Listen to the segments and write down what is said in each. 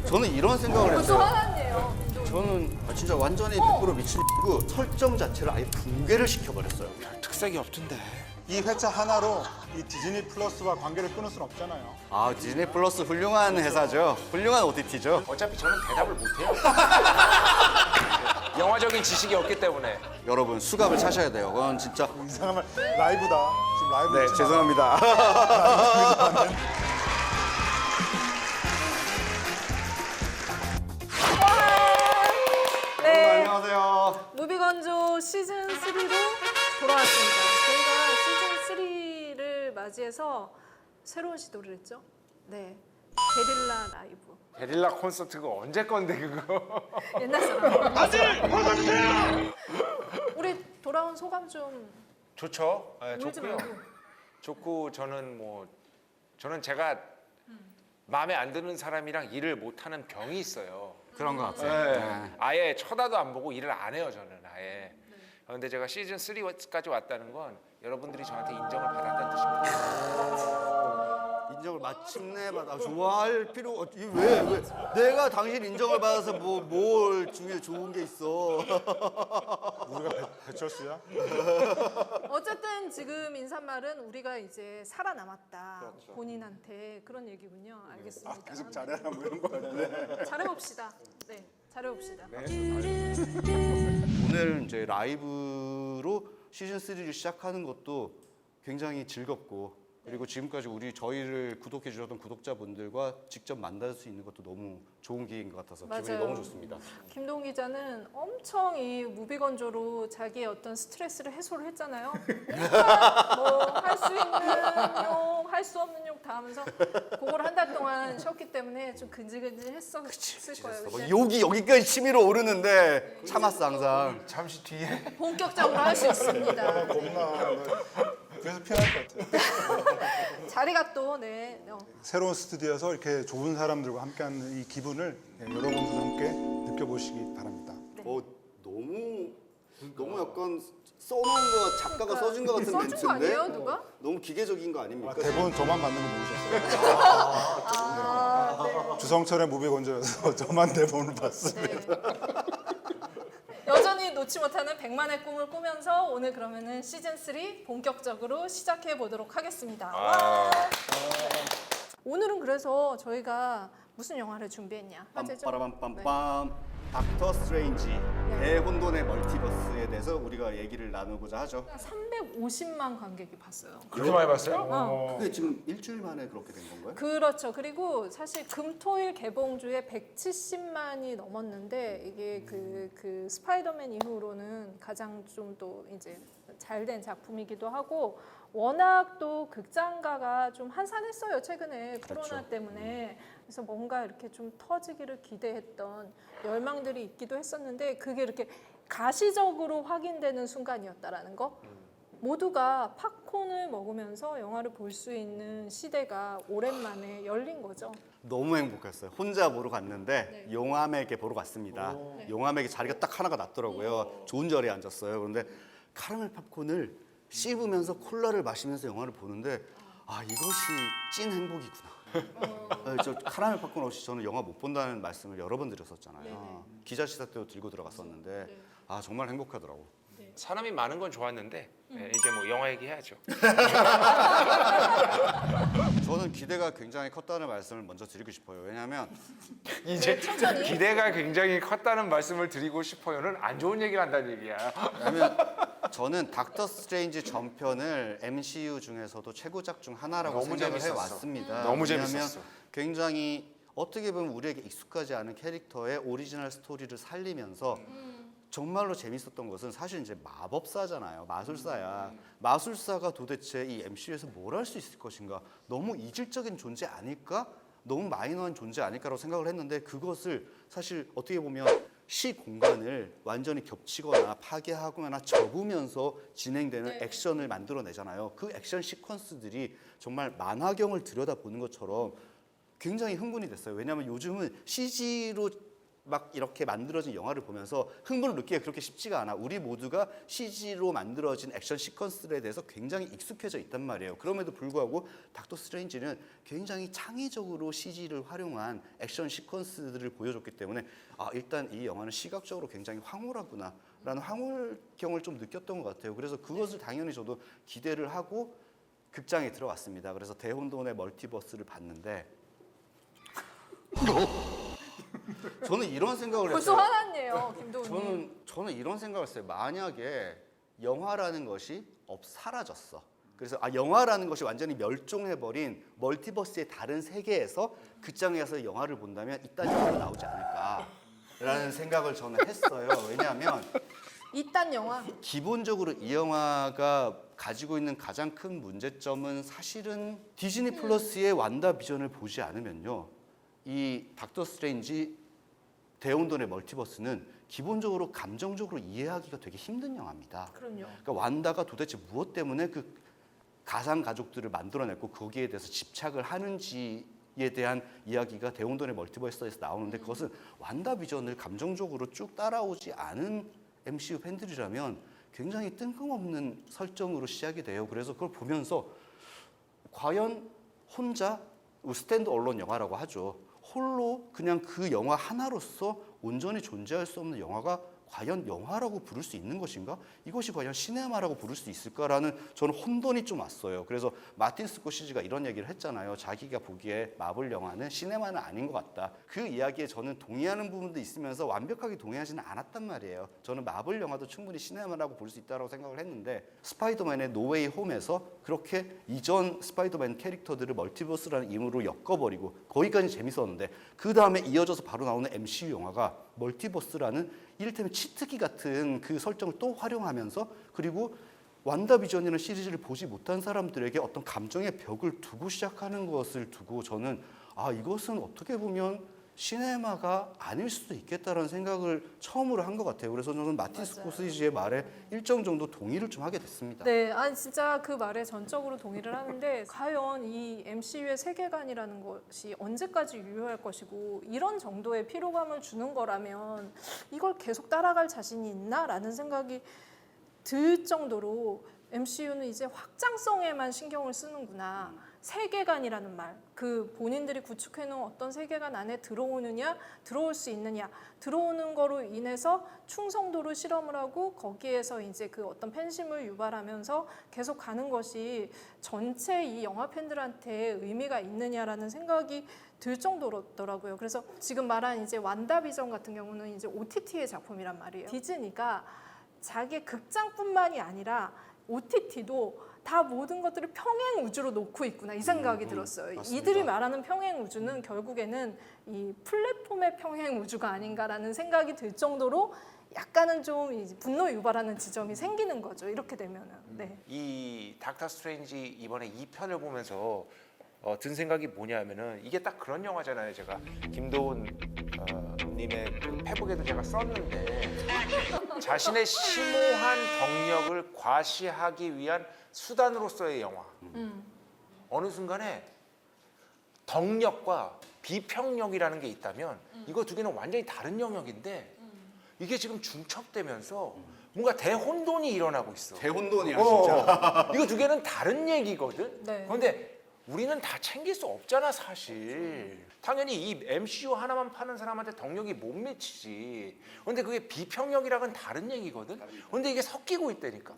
저는 이런 생각을 벌써 했어요. 화났네요. 저는 진짜 완전히 100% 미친 고 설정 자체를 아예 붕괴를 시켜버렸어요. 특색이 없던데. 이 회차 하나로 이 디즈니 플러스와 관계를 끊을 수는 없잖아요. 아, 디즈니 플러스 훌륭한 회사죠. 훌륭한 OTT죠. 어차피 저는 대답을 못해요. 영화적인 지식이 없기 때문에. 여러분 수갑을 차셔야 돼요. 그건 진짜. 이상한 말 라이브다. 지금 라이브 네, 찍지 마. 죄송합니다. 네, 안녕하세요. 무비건조 시즌 3로 돌아왔습니다. 저희가 시즌 3를 맞이해서 새로운 시도를 했죠. 네, 게릴라 라이브. 게릴라 콘서트가 언제 건데 그거? 옛날 사람. 다들 벗어주세요. 우리 돌아온 소감 좀 좋죠. 네, 울지 좋고요. 말고. 좋고 저는 제가 마음에 안 드는 사람이랑 일을 못하는 병이 있어요. 그런 것 같아요. 네. 아예 쳐다도 안 보고 일을 안 해요 저는 아예. 그런데 제가 시즌 3까지 왔다는 건 여러분들이 저한테 인정을 받았다는 뜻입니다. 인정을 마침내 받아. 좋아할 필요 없지. 왜? 내가 당신 인정을 받아서 뭘 중에 좋은 게 있어. 우리가 배철수야? 어쨌든 지금 인사말은 우리가 이제 살아남았다. 본인한테 그런 얘기군요. 알겠습니다. 계속 잘해라 뭐 이런 거야. 네. 잘해봅시다. 네, 잘해봅시다. 오늘 이제 라이브로 시즌 3를 시작하는 것도 굉장히 즐겁고 그리고 지금까지 저희를 구독해 주셨던 구독자분들과 직접 만날 수 있는 것도 너무 좋은 기회인 것 같아서 기분이 맞아요. 너무 좋습니다. 김동 기자는 엄청 이 무비건조로 자기의 어떤 스트레스를 해소를 했잖아요. 뭐 할 수 있는 욕, 할 수 없는 욕 다 하면서 그걸 한 달 동안 쉬었기 때문에 좀 근질근질했을 거예요. 뭐 근데 욕이 여기까지 치밀어 오르는데 참았어 항상. 잠시 뒤에 본격적으로 할 수 있습니다. 겁나. 그래서 피할 것 같아. 자리가 또 네. 새로운 스튜디오에서 이렇게 좋은 사람들과 함께하는 이 기분을 여러분들도 함께 느껴보시기 바랍니다. 너무 약간 써놓은 거 작가가 써준 것 같은 써준 거 멘트인데 아니에요, 누가? 너무 기계적인 거 아닙니까? 대본 저만 받는 거 모르셨어요? 아, 네. 주성철의 무비건조여서 저만 대본을 봤습니다. 네. 여전히 놓지 못하는 100만의 꿈을 꾸면서 오늘 그러면은 시즌 3 본격적으로 시작해 보도록 하겠습니다. 와. 오늘은 그래서 저희가 무슨 영화를 준비했냐? 화제죠? 빰빠라밤빰빰 닥터 스트레인지 대혼돈의 멀티버스에 대해서 우리가 얘기를 나누고자 하죠. 350만 관객이 봤어요. 그렇게 많이 봤어요? 그게 지금 일주일 만에 그렇게 된 건가요? 그렇죠. 그리고 사실 금토일 개봉주에 170만이 넘었는데 이게 그 스파이더맨 이후로는 가장 좀 또 이제 잘된 작품이기도 하고 워낙 또 극장가가 좀 한산했어요 최근에 코로나 때문에. 그래서 뭔가 이렇게 좀 터지기를 기대했던 열망들이 있기도 했었는데 그게 이렇게 가시적으로 확인되는 순간이었다라는 거. 모두가 팝콘을 먹으면서 영화를 볼 수 있는 시대가 오랜만에 열린 거죠. 너무 행복했어요. 혼자 보러 갔는데 용암에게 보러 갔습니다. 용암에게 자리가 딱 하나가 났더라고요. 좋은 자리에 앉았어요. 그런데 카라멜 팝콘을 씹으면서 콜라를 마시면서 영화를 보는데 아 이것이 찐 행복이구나. 저 카라멜 팝콘 없이 저는 영화 못 본다는 말씀을 여러 번 드렸었잖아요. 기자 시사 때도 들고 들어갔었는데 아 정말 행복하더라고. 사람이 많은 건 좋았는데 이제 뭐 영화 얘기해야죠. 저는 기대가 굉장히 컸다는 말씀을 먼저 드리고 싶어요. 왜냐하면 이제 기대가 굉장히 컸다는 말씀을 드리고 싶어요는 안 좋은 얘기를 한다는 얘기야. 왜냐면 저는 닥터 스트레인지 전편을 MCU 중에서도 최고작 중 하나라고 너무 생각을 재밌었어. 해왔습니다. 너무 왜냐하면 재밌었어. 굉장히 어떻게 보면 우리에게 익숙하지 않은 캐릭터의 오리지널 스토리를 살리면서 정말로 재밌었던 것은 사실 이제 마법사잖아요. 마술사야. 마술사가 도대체 이 MCU에서 뭘 할 수 있을 것인가? 너무 이질적인 존재 아닐까? 너무 마이너한 존재 아닐까라고 생각을 했는데 그것을 사실 어떻게 보면 시 공간을 완전히 겹치거나 파괴하거나 접으면서 진행되는 액션을 만들어내잖아요. 그 액션 시퀀스들이 정말 만화경을 들여다보는 것처럼 굉장히 흥분이 됐어요. 왜냐하면 요즘은 CG로 막 이렇게 만들어진 영화를 보면서 흥분을 느끼기가 그렇게 쉽지가 않아. 우리 모두가 CG로 만들어진 액션 시퀀스에 대해서 굉장히 익숙해져 있단 말이에요. 그럼에도 불구하고 닥터 스트레인지는 굉장히 창의적으로 CG를 활용한 액션 시퀀스들을 보여줬기 때문에 일단 이 영화는 시각적으로 굉장히 황홀하구나 라는 황홀경을 좀 느꼈던 것 같아요. 그래서 그것을 당연히 저도 기대를 하고 극장에 들어왔습니다. 그래서 대혼돈의 멀티버스를 봤는데 저는 이런 생각을 벌써 했어요. 화났네요, 김도훈님. 저는 이런 생각을 했어요. 만약에 영화라는 것이 사라졌어. 그래서 영화라는 것이 완전히 멸종해버린 멀티버스의 다른 세계에서 극장에 가서 영화를 본다면 이딴 영화가 나오지 않을까라는 생각을 저는 했어요. 왜냐하면 이딴 영화. 기본적으로 이 영화가 가지고 있는 가장 큰 문제점은 사실은 디즈니 플러스의 완다 비전을 보지 않으면요. 이 닥터 스트레인지 대혼돈의 멀티버스는 기본적으로 감정적으로 이해하기가 되게 힘든 영화입니다. 그럼요. 그러니까 완다가 도대체 무엇 때문에 그 가상 가족들을 만들어냈고 거기에 대해서 집착을 하는지에 대한 이야기가 대혼돈의 멀티버스에서 나오는데 그것은 완다 비전을 감정적으로 쭉 따라오지 않은 MCU 팬들이라면 굉장히 뜬금없는 설정으로 시작이 돼요. 그래서 그걸 보면서 과연 혼자 스탠드 언론 영화라고 하죠. 홀로 그냥 그 영화 하나로서 온전히 존재할 수 없는 영화가 과연 영화라고 부를 수 있는 것인가? 이것이 과연 시네마라고 부를 수 있을까라는 저는 혼돈이 좀 왔어요. 그래서 마틴 스코시지가 이런 얘기를 했잖아요. 자기가 보기에 마블 영화는 시네마는 아닌 것 같다. 그 이야기에 저는 동의하는 부분도 있으면서 완벽하게 동의하지는 않았단 말이에요. 저는 마블 영화도 충분히 시네마라고 볼 수 있다고 생각을 했는데 스파이더맨의 노웨이 홈에서 그렇게 이전 스파이더맨 캐릭터들을 멀티버스라는 이름으로 엮어버리고 거기까지 재밌었는데 그 다음에 이어져서 바로 나오는 MCU 영화가 멀티버스라는 이를테면 치트키 같은 그 설정을 또 활용하면서 그리고 완다비전이라는 시리즈를 보지 못한 사람들에게 어떤 감정의 벽을 두고 시작하는 것을 두고 저는 이것은 어떻게 보면 시네마가 아닐 수도 있겠다라는 생각을 처음으로 한 것 같아요. 그래서 저는 마틴 스코시지의 말에 일정 정도 동의를 좀 하게 됐습니다. 네, 진짜 그 말에 전적으로 동의를 하는데 과연 이 MCU의 세계관이라는 것이 언제까지 유효할 것이고 이런 정도의 피로감을 주는 거라면 이걸 계속 따라갈 자신이 있나라는 생각이 들 정도로 MCU는 이제 확장성에만 신경을 쓰는구나. 세계관이라는 말, 그 본인들이 구축해놓은 어떤 세계관 안에 들어오느냐, 들어올 수 있느냐, 들어오는 거로 인해서 충성도를 실험을 하고 거기에서 이제 그 어떤 팬심을 유발하면서 계속 가는 것이 전체 이 영화 팬들한테 의미가 있느냐라는 생각이 들 정도더라고요. 그래서 지금 말한 이제 완다비전 같은 경우는 이제 OTT의 작품이란 말이에요. 디즈니가 자기 극장뿐만이 아니라 OTT도 다 모든 것들을 평행 우주로 놓고 있구나 이 생각이 들었어요. 맞습니다. 이들이 말하는 평행 우주는 결국에는 이 플랫폼의 평행 우주가 아닌가라는 생각이 들 정도로 약간은 좀 이제 분노 유발하는 지점이 생기는 거죠. 이렇게 되면은. 네. 이 닥터 스트레인지 이번에 2편을 보면서 든 생각이 뭐냐면은 이게 딱 그런 영화잖아요. 제가 김도훈 님의 그 페북에도 제가 썼는데 자신의 심오한 덕력을 과시하기 위한 수단으로서의 영화. 어느 순간에 덕력과 비평력이라는 게 있다면 이거 두 개는 완전히 다른 영역인데 이게 지금 중첩되면서 뭔가 대혼돈이 일어나고 있어. 대혼돈이야 진짜. 이거 두 개는 다른 얘기거든. 네. 그런데 우리는 다 챙길 수 없잖아 사실. 당연히 이 MCU 하나만 파는 사람한테 덕력이 못 미치지. 그런데 그게 비평력이랑은 다른 얘기거든. 그런데 이게 섞이고 있다니까.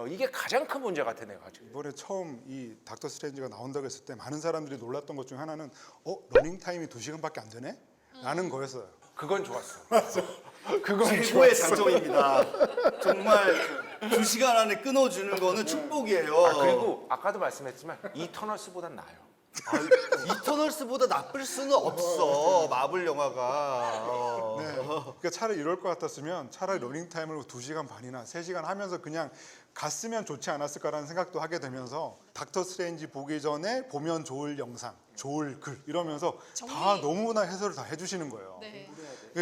이게 가장 큰 문제 같아 내가 지금. 이번에 처음 이 닥터 스트레인지가 나온다고 했을 때 많은 사람들이 놀랐던 것 중에 하나는 러닝 타임이 2시간밖에 안 되네? 라는 거였어요. 그건 좋았어. 그건 최고의 좋았어. 장점입니다. 정말 2시간 안에 끊어주는 거는 축복이에요. 그리고 아까도 말씀했지만 이터널스보단 나아요. 이터널스보다 나쁠 수는 없어 마블 영화가. 네. 그러니까 차라리 이럴 것 같았으면 차라리 러닝 타임을 2시간 반이나 3시간 하면서 그냥 갔으면 좋지 않았을까라는 생각도 하게 되면서 닥터 스트레인지 보기 전에 보면 좋을 영상, 좋을 글 이러면서 다 너무나 해설을 다 해주시는 거예요. 네.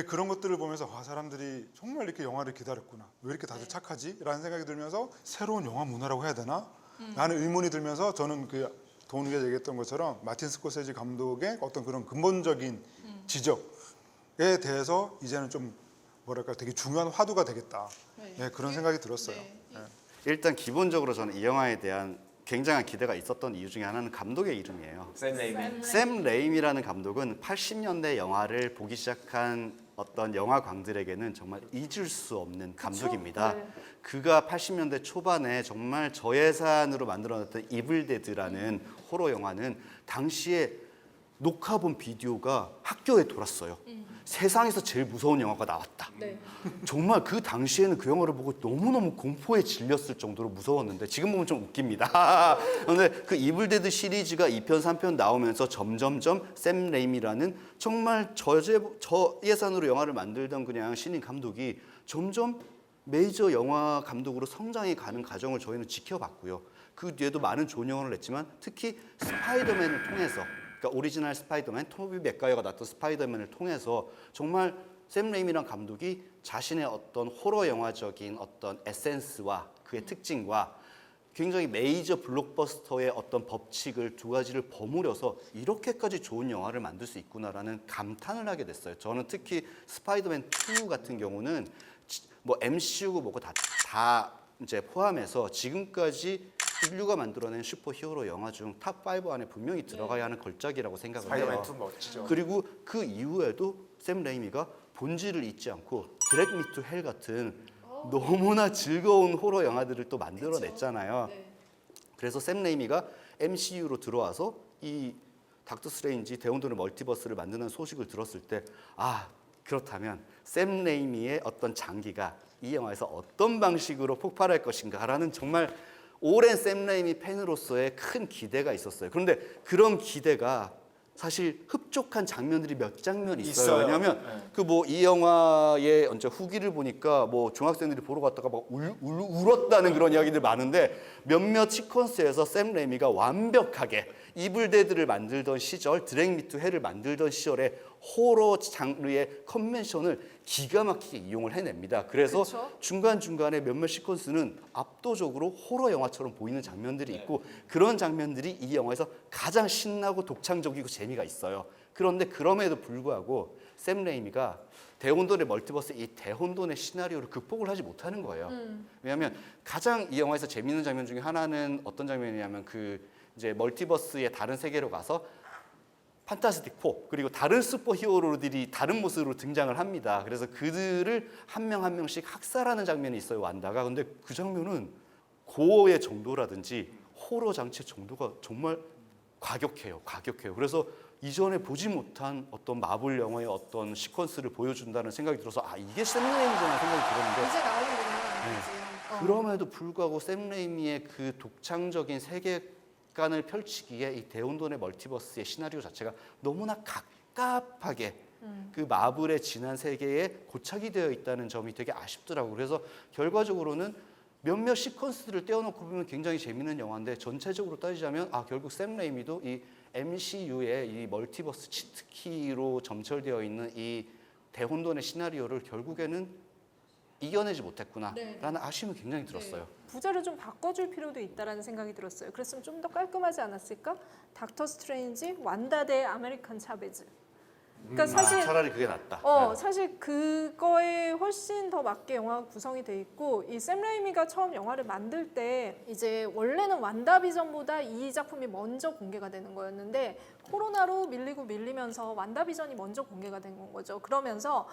그런 것들을 보면서 사람들이 정말 이렇게 영화를 기다렸구나. 왜 이렇게 다들 착하지? 라는 생각이 들면서 새로운 영화 문화라고 해야 되나? 라는 의문이 들면서 저는 그 도훈이가 얘기했던 것처럼 마틴 스코세지 감독의 어떤 그런 근본적인 지적 대해서 이제는 좀 뭐랄까 되게 중요한 화두가 되겠다. 네, 그런 생각이 들었어요. 네. 일단 기본적으로 저는 이 영화에 대한 굉장한 기대가 있었던 이유 중에 하나는 감독의 이름이에요. 샘 레이미. 샘 레이미라는 감독은 80년대 영화를 보기 시작한 어떤 영화광들에게는 정말 잊을 수 없는 감독입니다. 네. 그가 80년대 초반에 정말 저예산으로 만들어냈던 이블데드라는 호러 영화는 당시에 녹화본 비디오가 학교에 돌았어요. 세상에서 제일 무서운 영화가 나왔다. 네. 정말 그 당시에는 그 영화를 보고 너무너무 공포에 질렸을 정도로 무서웠는데 지금 보면 좀 웃깁니다. 그런데 그 이블데드 시리즈가 2편, 3편 나오면서 점점점 샘 레이미라는 정말 저예산으로 영화를 만들던 그냥 신인 감독이 점점 메이저 영화 감독으로 성장해 가는 과정을 저희는 지켜봤고요. 그 뒤에도 많은 좋은 영화를 냈지만 특히 스파이더맨을 통해서 그러니까 오리지널 스파이더맨, 토비 맥과이어가 나왔던 스파이더맨을 통해서 정말 샘 레이미란 감독이 자신의 어떤 호러 영화적인 어떤 에센스와 그의 특징과 굉장히 메이저 블록버스터의 어떤 법칙을 두 가지를 버무려서 이렇게까지 좋은 영화를 만들 수 있구나라는 감탄을 하게 됐어요. 저는 특히 스파이더맨 2 같은 경우는 뭐 MCU고 뭐고 다 이제 포함해서 지금까지 인류가 만들어낸 슈퍼 히어로 영화 중 탑 5 안에 분명히 들어가야 하는 걸작이라고 생각을 해요. 스파이더맨 2 멋지죠. 그리고 그 이후에도 샘 레이미가 본질을 잊지 않고 드랙 미 투 헬 같은 너무나 즐거운 호러 영화들을 또 만들어냈잖아요. 그래서 샘 레이미가 MCU로 들어와서 이 닥터 스트레인지 대혼돈의 멀티버스를 만드는 소식을 들었을 때 그렇다면 샘 레이미의 어떤 장기가 이 영화에서 어떤 방식으로 폭발할 것인가라는 정말 오랜 샘 레이미 팬으로서의 큰 기대가 있었어요. 그런데 그런 기대가 사실 흡족한 장면들이 몇 장면 있어요. 왜냐하면 그 뭐 이 영화의 언제 후기를 보니까 뭐 중학생들이 보러 갔다가 막 울었다는 그런 이야기들 많은데 몇몇 시퀀스에서 샘 레이미가 완벽하게 이블데드를 만들던 시절, 드랙 미 투 헬을 만들던 시절에 호러 장르의 컨벤션을 기가 막히게 이용을 해냅니다. 그래서 그쵸? 중간중간에 몇몇 시퀀스는 압도적으로 호러 영화처럼 보이는 장면들이 있고 그런 장면들이 이 영화에서 가장 신나고 독창적이고 재미가 있어요. 그런데 그럼에도 불구하고 샘 레이미가 대혼돈의 멀티버스 이 대혼돈의 시나리오를 극복을 하지 못하는 거예요. 왜냐하면 가장 이 영화에서 재미있는 장면 중에 하나는 어떤 장면이냐면 그 이제 멀티버스의 다른 세계로 가서 판타스틱 4 그리고 다른 슈퍼 히어로들이 다른 모습으로 등장을 합니다. 그래서 그들을 한 명 한 명씩 학살하는 장면이 있어요. 완다가. 근데 그 장면은 고어의 정도라든지 호러 장치의 정도가 정말 과격해요. 그래서 이전에 보지 못한 어떤 마블 영화의 어떤 시퀀스를 보여준다는 생각이 들어서 이게 샘 레이미구나 생각이 들었는데 이제 나오는구나. 그럼에도 불구하고 샘 레이미의 그 독창적인 세계관을 펼치기에 이 대혼돈의 멀티버스의 시나리오 자체가 너무나 갑갑하게 그 마블의 진한 세계에 고착이 되어 있다는 점이 되게 아쉽더라고요. 그래서 결과적으로는 몇몇 시퀀스들을 떼어놓고 보면 굉장히 재밌는 영화인데 전체적으로 따지자면 결국 샘 레이미도 이 MCU의 이 멀티버스 치트키로 점철되어 있는 이 대혼돈의 시나리오를 결국에는 이겨내지 못했구나라는 아쉬움이 굉장히 들었어요. 부제를 좀 바꿔줄 필요도 있다라는 생각이 들었어요. 그랬으면 좀 더 깔끔하지 않았을까? 닥터 스트레인지, 완다 대 아메리칸 차베즈. 그러니까 사실 차라리 그게 낫다. 사실 그거에 훨씬 더 맞게 영화가 구성이 돼 있고 이 샘 레이미가 처음 영화를 만들 때 이제 원래는 완다비전보다 이 작품이 먼저 공개가 되는 거였는데 코로나로 밀리면서 완다비전이 먼저 공개가 된 건 거죠. 그러면서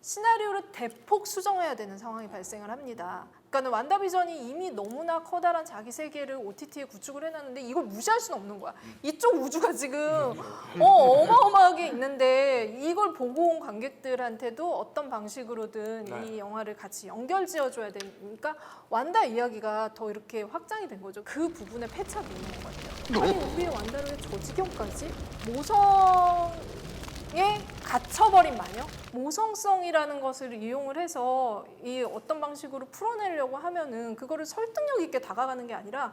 시나리오를 대폭 수정해야 되는 상황이 발생을 합니다. 그러니까 완다비전이 이미 너무나 커다란 자기 세계를 OTT에 구축을 해놨는데 이걸 무시할 수는 없는 거야. 이쪽 우주가 지금 어마어마하게 있는데 이걸 보고 온 관객들한테도 어떤 방식으로든 이 영화를 같이 연결지어줘야 되니까 완다 이야기가 더 이렇게 확장이 된 거죠. 그 부분에 패착이 있는 것 같아요. 아니 우리의 완다를 왜 저 지경까지? 모성에 갇혀버린 마녀? 모성성이라는 것을 이용을 해서 이 어떤 방식으로 풀어내려고 하면은 그거를 설득력 있게 다가가는 게 아니라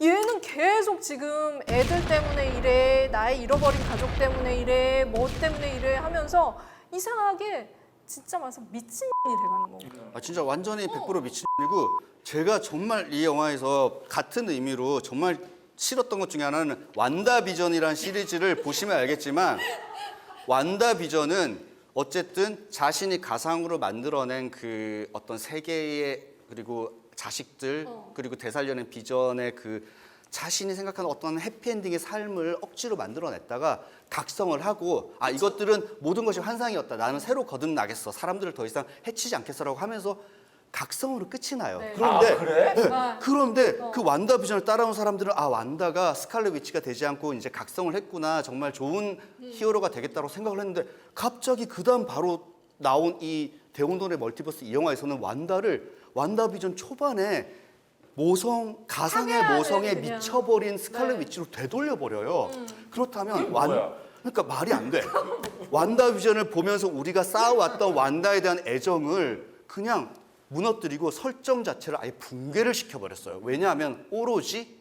얘는 계속 지금 애들 때문에 이래, 나의 잃어버린 가족 때문에 이래, 뭐 때문에 이래 하면서 이상하게 진짜 와서 미친년이 돼가는 거고. 진짜 완전히 100% 미친이고 제가 정말 이 영화에서 같은 의미로 정말 싫었던 것 중에 하나는 완다비전이라는 시리즈를 보시면 알겠지만 완다비전은 어쨌든 자신이 가상으로 만들어낸 그 어떤 세계의 그리고 자식들 그리고 되살려낸 비전의 그 자신이 생각하는 어떤 해피엔딩의 삶을 억지로 만들어냈다가 각성을 하고 아 이것들은 모든 것이 환상이었다. 나는 새로 거듭나겠어. 사람들을 더 이상 해치지 않겠어라고 하면서 각성으로 끝이 나요. 네. 그런데 그래? 그런데 그 완다 비전을 따라온 사람들은 아 완다가 스칼렛 위치가 되지 않고 이제 각성을 했구나. 정말 좋은 히어로가 되겠다고 생각을 했는데 갑자기 그다음 바로 나온 이 대혼돈의 멀티버스 이 영화에서는 완다 비전 초반에 가상의 상해하는 모성에 그냥. 미쳐버린 스칼렛 네. 위치로 되돌려버려요. 그렇다면 뭐야? 그러니까 말이 안 돼. 완다 비전을 보면서 우리가 쌓아왔던 완다에 대한 애정을 그냥 무너뜨리고 설정 자체를 아예 붕괴를 시켜버렸어요. 왜냐하면 오로지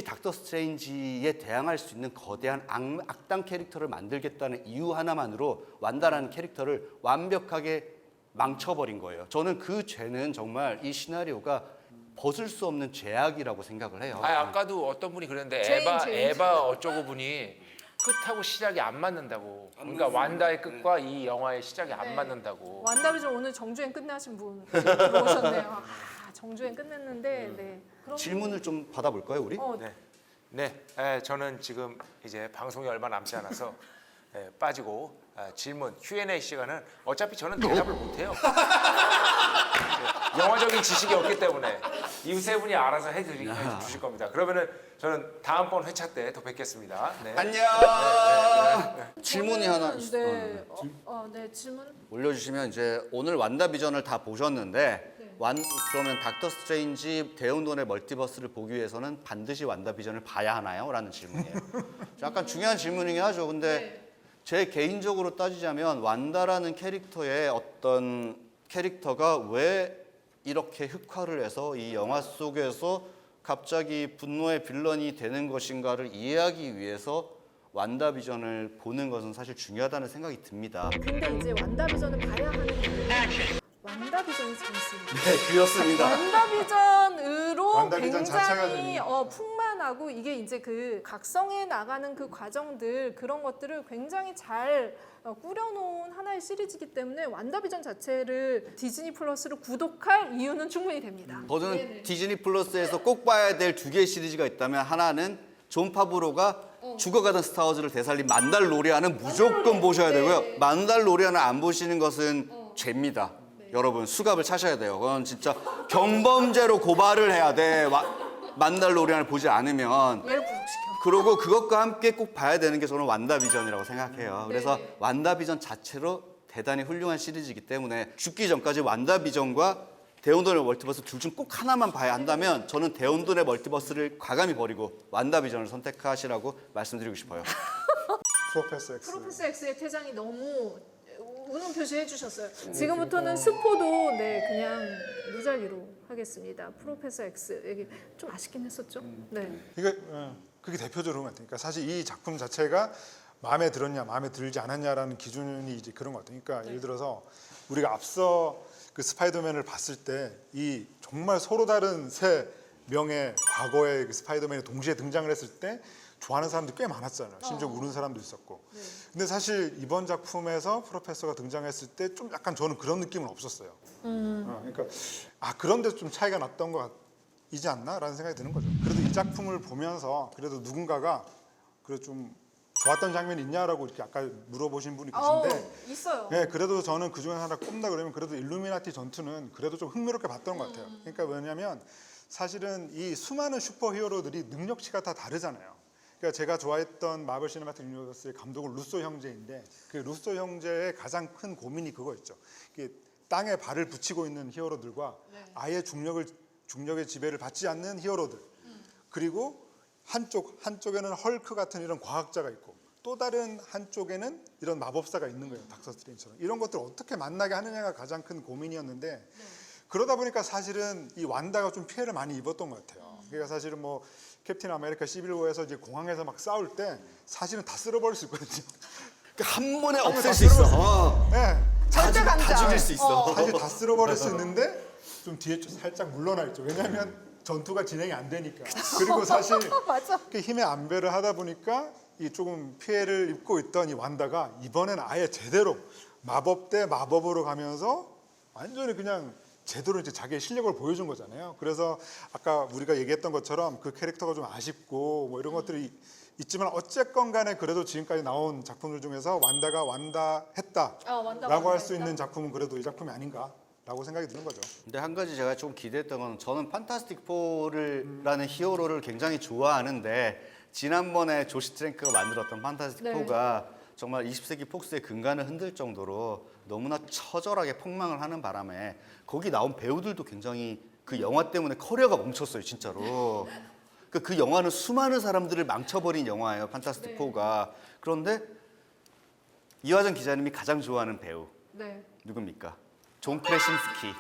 닥터 스트레인지에 대항할 수 있는 거대한 악당 캐릭터를 만들겠다는 이유 하나만으로 완다라는 캐릭터를 완벽하게 망쳐버린 거예요. 저는 그 죄는 정말 이 시나리오가 벗을 수 없는 죄악이라고 생각을 해요. 아까도 어떤 분이 그랬는데 제인. 에바 어쩌고 분이 끝하고 시작이 안 맞는다고. 그러니까 완다의 끝과 이 영화의 시작이 안 네. 맞는다고. 완다비전 오늘 정주행 끝나신 분 들어오셨네요. 아, 정주행 끝냈는데 네. 그럼 질문을 좀 받아볼까요, 우리? 네, 저는 지금 이제 방송이 얼마 남지 않아서 빠지고 질문 Q&A 시간은 어차피 저는 대답을 못해요. 영화적인 지식이 없기 때문에 이 세 분이 알아서 해주실 겁니다. 그러면은 저는 다음번 회차 때 더 뵙겠습니다. 네. 안녕. 질문이 하나 있어요. 네. 네 질문. 올려주시면 이제 오늘 완다 비전을 다 보셨는데 네. 그러면 닥터 스트레인지 대운돈의 멀티버스를 보기 위해서는 반드시 완다 비전을 봐야 하나요? 라는 질문이에요. 약간 중요한 질문이긴 하죠. 근데 네. 제 개인적으로 따지자면 완다라는 캐릭터의 어떤 캐릭터가 왜 이렇게 흑화를 해서 이 영화 속에서 갑자기 분노의 빌런이 되는 것인가를 이해하기 위해서 완다 비전을 보는 것은 사실 중요하다는 생각이 듭니다. 근데 이제 완다비전을 봐야 하는 이유는 완다비전이 재밌습니다. 네, 그렇습니다. 완다비전으로 완다비전 자체가 굉장히 재밌는 풍만하고 이게 이제 그 각성해 나가는 그 과정들 그런 것들을 굉장히 잘 꾸려놓은 하나의 시리즈이기 때문에 완다비전 자체를 디즈니 플러스를 구독할 이유는 충분히 됩니다. 저는 네네. 디즈니 플러스에서 꼭 봐야 될 두 개의 시리즈가 있다면 하나는 존 파브로가 죽어가던 스타워즈를 되살린 만달로리안은 무조건 보셔야 되고요. 네. 만달로리안을 안 보시는 것은 죄입니다. 여러분 수갑을 차셔야 돼요. 그건 진짜 경범죄로 고발을 해야 돼. 만달로리안을 보지 않으면. 얘를 구독시켜. 그리고 그것과 함께 꼭 봐야 되는 게 저는 완다비전이라고 생각해요. 그래서 네. 완다비전 자체로 대단히 훌륭한 시리즈이기 때문에 죽기 전까지 완다비전과 대혼돈의 멀티버스 둘 중 꼭 하나만 봐야 한다면 저는 대혼돈의 멀티버스를 과감히 버리고 완다비전을 선택하시라고 말씀드리고 싶어요. 프로페서 X. 프로페서 X의 퇴장이 너무 운운 표시해 주셨어요. 지금부터는 스포도 그냥 무작위로 하겠습니다. 프로페서 X 여기 좀 아쉽긴 했었죠. 네. 그게 대표적으로 그런 것 같아요. 그러니까 사실 이 작품 자체가 마음에 들었냐, 마음에 들지 않았냐라는 기준이 이제 그런 것 같아요. 그러니까 예를 들어서 우리가 앞서 그 스파이더맨을 봤을 때 이 정말 서로 다른 세 명의 과거의 그 스파이더맨이 동시에 등장을 했을 때 좋아하는 사람들이 꽤 많았잖아요. 심지어 우는 사람도 있었고. 근데 사실 이번 작품에서 프로페서가 등장했을 때 좀 약간 저는 그런 느낌은 없었어요. 그러니까 그런데 좀 차이가 났던 것 같지 않나라는 생각이 드는 거죠. 그래도 이 작품을 보면서 그래도 누군가가 그래도 좀 좋았던 장면이 있냐라고 이렇게 아까 물어보신 분이 계신데 있어요. 네, 그래도 저는 그 중에 하나 꼽는다 그러면 그래도 일루미나티 전투는 그래도 좀 흥미롭게 봤던 것 같아요. 그러니까 왜냐하면 사실은 이 수많은 슈퍼히어로들이 능력치가 다 다르잖아요. 그러니까 제가 좋아했던 마블 시네마틱 유니버스의 감독은 루소 형제인데 그 루소 형제의 가장 큰 고민이 그거였죠. 땅에 발을 붙이고 있는 히어로들과 아예 중력의 지배를 받지 않는 히어로들 그리고 한쪽에는 헐크 같은 이런 과학자가 있고 또 다른 한쪽에는 이런 마법사가 있는 거예요. 닥터 스트레인지처럼. 이런 것들을 어떻게 만나게 하느냐가 가장 큰 고민이었는데 그러다 보니까 사실은 이 완다가 좀 피해를 많이 입었던 것 같아요. 그러니까 사실은 뭐 캡틴 아메리카 시빌워에서 이제 공항에서 막 싸울 때 사실은 다 쓸어버릴 수 있거든요. 한 번에 없앨 수 있어. 네. 절대 다 간다. 죽일 수 있어. 사실 다 쓸어버릴 수 있는데 좀 뒤에 좀 살짝 물러나 있죠. 왜냐하면 전투가 진행이 안 되니까. 그리고 사실 맞아. 힘의 안배를 하다 보니까 이 조금 피해를 입고 있던 이 완다가 이번엔 아예 제대로 마법 대 마법으로 가면서 완전히 그냥 제대로 이제 자기의 실력을 보여준 거잖아요. 그래서 아까 우리가 얘기했던 것처럼 그 캐릭터가 좀 아쉽고 뭐 이런 것들이 있지만 어쨌건 간에 그래도 지금까지 나온 작품들 중에서 완다가 완다했다라고 할 수 있는 작품은 그래도 이 작품이 아닌가라고 생각이 드는 거죠. 근데 한 가지 제가 좀 기대했던 건 저는 판타스틱 4라는 히어로를 굉장히 좋아하는데 지난번에 조시 트랭크가 만들었던 판타스틱 네. 4가 정말 20세기 폭스의 근간을 흔들 정도로 너무나 처절하게 폭망을 하는 바람에 거기 나온 배우들도 굉장히 그 영화 때문에 커리어가 멈췄어요, 진짜로. 그 영화는 수많은 사람들을 망쳐버린 영화예요, 판타스틱 4가. 그런데 이화정 기자님이 가장 좋아하는 배우 네. 누굽니까? 존 크래신스키.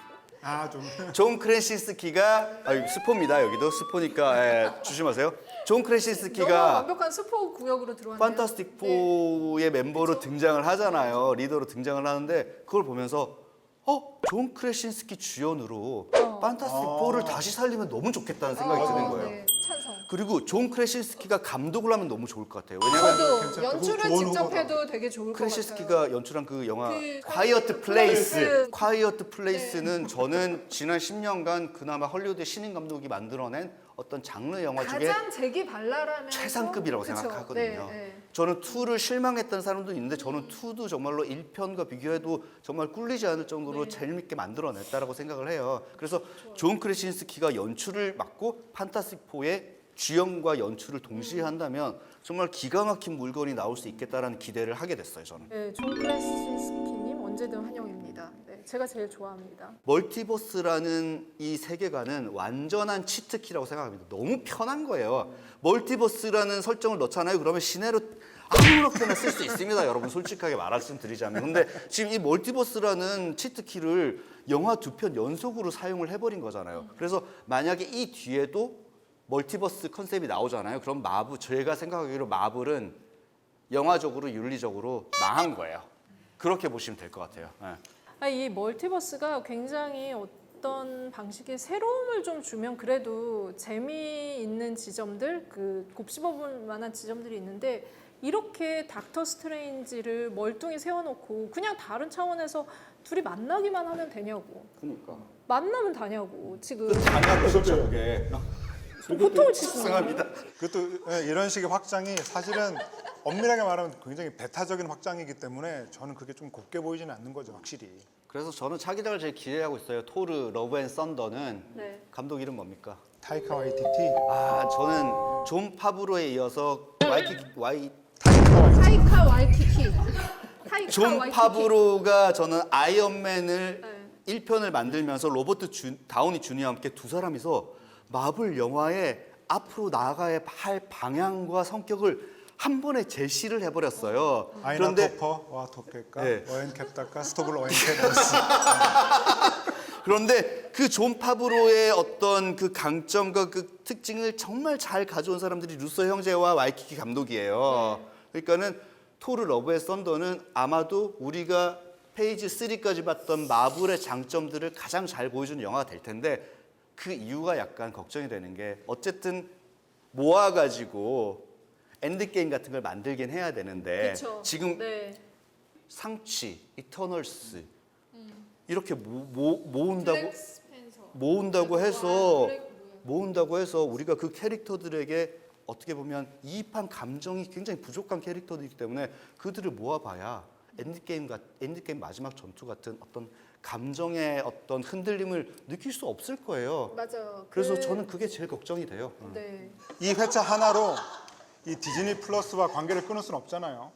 좀 존 크래신스키가 스포입니다. 여기도 스포니까 조심하세요. 존 너무 크래신스키가 완벽한 스포 구역으로 들어왔네요. 판타스틱 4의 멤버로 등장을 하잖아요. 리더로 등장을 하는데 그걸 보면서 존 크래신스키 주연으로 판타스틱 4를 다시 살리면 너무 좋겠다는 생각이 드는 거예요. 네, 찬성. 그리고 존 크래신스키가 감독을 하면 너무 좋을 것 같아요. 왜냐면 저도 괜찮다. 연출을 좋은 직접 후보다. 해도 되게 좋을 것 같아요. 크래신스키가 연출한 그 영화 그 콰이어트 플레이스. 플레이스. 콰이어트 플레이스는 저는 지난 10년간 그나마 헐리우드 신인 감독이 만들어낸 어떤 장르 영화 중에 가장 재기발랄하면서 최상급이라고 그쵸? 생각하거든요. 네, 네. 저는 2를 실망했던 사람도 있는데 저는 2도 정말로 1편과 비교해도 정말 꿀리지 않을 정도로 네. 재밌게 만들어냈다라고 생각을 해요. 그래서 존 크래신스키가 연출을 맡고 판타스틱 4의 주연과 연출을 동시에 한다면 정말 기가 막힌 물건이 나올 수 있겠다라는 기대를 하게 됐어요, 저는. 네, 존 크래신스키님 언제든 환영입니다. 네, 제가 제일 좋아합니다. 멀티버스라는 이 세계관은 완전한 치트키라고 생각합니다. 너무 편한 거예요. 멀티버스라는 설정을 넣잖아요. 그러면 시내로 아무렇게나 쓸 수 있습니다. 여러분 솔직하게 말씀드리자면. 근데 지금 이 멀티버스라는 치트키를 영화 2편 연속으로 사용을 해버린 거잖아요. 그래서 만약에 이 뒤에도 멀티버스 컨셉이 나오잖아요. 그럼 제가 생각하기로 마블은 영화적으로 윤리적으로 망한 거예요. 그렇게 보시면 될 것 같아요. 네. 이 멀티버스가 굉장히 어떤 방식의 새로움을 좀 주면 그래도 재미있는 지점들, 곱씹어볼 만한 지점들이 있는데 이렇게 닥터 스트레인지를 멀뚱히 세워놓고 그냥 다른 차원에서 둘이 만나기만 하면 되냐고. 그러니까. 만나면 다냐고. 지금 당연히 진짜 그게. 보통을 치시는 거예요. 그것도 이런 식의 확장이 사실은 엄밀하게 말하면 굉장히 배타적인 확장이기 때문에 저는 그게 좀 곱게 보이지는 않는 거죠, 확실히. 그래서 저는 차기작을 제일 기대하고 있어요. 토르 러브 앤 썬더는 네. 감독 이름 뭡니까? 타이카 와이티티. 저는 존 파브로에 이어서 타이카 와이티키. 타이카 존 와이티키. 파브로가 저는 아이언맨을 네. 1편을 만들면서 로버트 다우니 주니어와 함께 두 사람이서 마블 영화의 앞으로 나아가야 할 방향과 성격을 한 번에 제시를 해버렸어요. 아이나 그런데 토퍼와 토페카, 네. 어엔 캡타카, 스토블 어엔 캡타스. 그런데 그 존 파브로의 어떤 그 강점과 그 특징을 정말 잘 가져온 사람들이 루소 형제와 와이키키 감독이에요. 그러니까는 토르 러브의 썬더는 아마도 우리가 페이지 3까지 봤던 마블의 장점들을 가장 잘 보여주는 영화가 될 텐데 그 이유가 약간 걱정이 되는 게 어쨌든 모아가지고 엔드게임 같은 걸 만들긴 해야 되는데 그쵸. 지금 네. 상치, 이터널스 이렇게 모은다고 블랙 스펜서. 모은다고 해서 우리가 그 캐릭터들에게 어떻게 보면 이입한 감정이 굉장히 부족한 캐릭터들이기 때문에 그들을 모아봐야 엔드게임 마지막 전투 같은 어떤 감정의 어떤 흔들림을 느낄 수 없을 거예요. 맞아요. 그래서 저는 그게 제일 걱정이 돼요. 네. 이 회차 하나로 이 디즈니 플러스와 관계를 끊을 수는 없잖아요.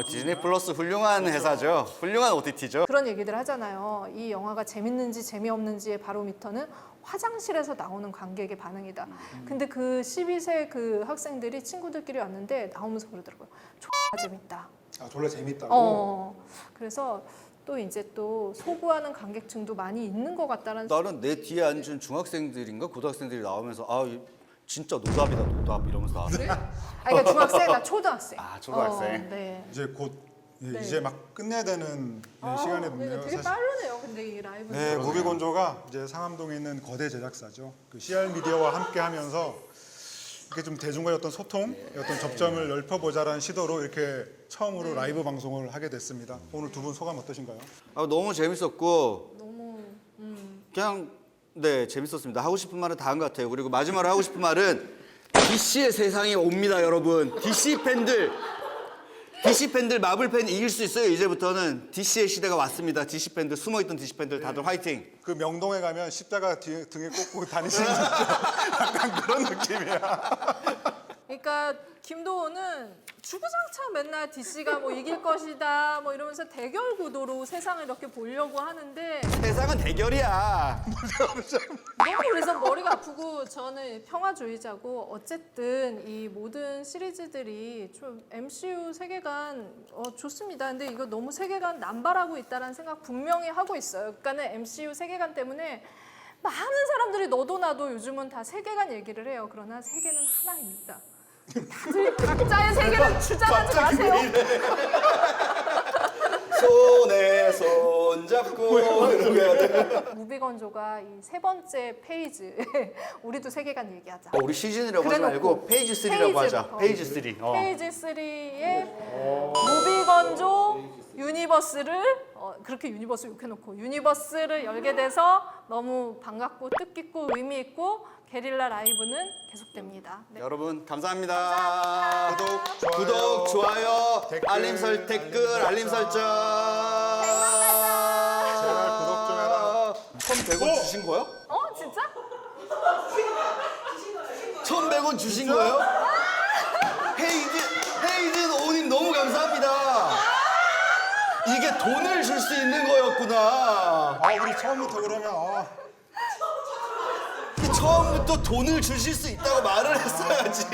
디즈니 플러스 훌륭한 회사죠. 훌륭한 OTT죠. 그런 얘기들 하잖아요. 이 영화가 재밌는지 재미없는지의 바로미터는 화장실에서 나오는 관객의 반응이다. 근데 그 12세 그 학생들이 친구들끼리 왔는데 나오면서 그러더라고요. X나 재밌다. 졸라 재밌다고. 그래서 또 이제 또 소구하는 관객층도 많이 있는 것 같다는. 나는 내 뒤에 앉은 중학생들인가 고등학생들이 나오면서 진짜 노답이다 노답 이러면서 나왔어요. 그러니까 중학생, 나 초등학생. 초등학생. 네. 이제 곧 네. 이제 막 끝내야 되는 시간이 네, 됐네요. 되게 빠르네요. 근데 이 라이브. 네, 무비건조가 이제 상암동에 있는 거대 제작사죠. 그 CR 미디어와 함께하면서 이렇게 좀 대중과의 어떤 소통, 어떤 접점을 넓혀보자라는 시도로 이렇게 처음으로 라이브 방송을 하게 됐습니다. 오늘 두 분 소감 어떠신가요? 너무 재밌었고 너무 그냥 네 재밌었습니다. 하고 싶은 말은 다 한 것 같아요. 그리고 마지막으로 하고 싶은 말은 DC의 세상이 옵니다, 여러분. DC 팬들 마블 팬 이길 수 있어요. 이제부터는 DC의 시대가 왔습니다. DC 팬들 숨어있던 DC 팬들 다들 화이팅. 그 명동에 가면 십자가 등에 꽂고 다니시는 약간 그런 느낌이야. 그러니까 김도호는 주구장창 맨날 DC가 뭐 이길 것이다 뭐 이러면서 대결 구도로 세상을 이렇게 보려고 하는데 세상은 대결이야. 너무 그래서 머리가 아프고 저는 평화주의자고 어쨌든 이 모든 시리즈들이 좀 MCU 세계관 좋습니다. 근데 이거 너무 세계관 남발하고 있다는 생각 분명히 하고 있어요. 그러니까는 MCU 세계관 때문에 많은 사람들이 너도 나도 요즘은 다 세계관 얘기를 해요. 그러나 세계는 하나입니다. 다들 각자의 세계를 주장하지 마세요. 손에 손 잡고 이러고 해야 돼. 무비건조가 이 세 번째 페이지 우리도 세계관 얘기하자. 우리 시즌이라고 하지 그래놓고 말고 페이지 3라고 하자. 페이지 3. 페이지 3의 무비건조 유니버스를 그렇게 유니버스 욕해놓고 유니버스를 열게 돼서 너무 반갑고 뜻깊고 의미 있고 게릴라 라이브는 계속됩니다. 네. 여러분 감사합니다. 구독, 좋아요, 댓글, 알림 설정. 제발 구독 좀 해라. 1,100원 주신 거요? 진짜? 1,100원 주신 거예요? 헤이든 오님 너무 감사합니다. 이게 돈을 줄 수 있는 거였구나. 우리 처음부터 그러면 처음부터 돈을 주실 수 있다고 말을 했어야지.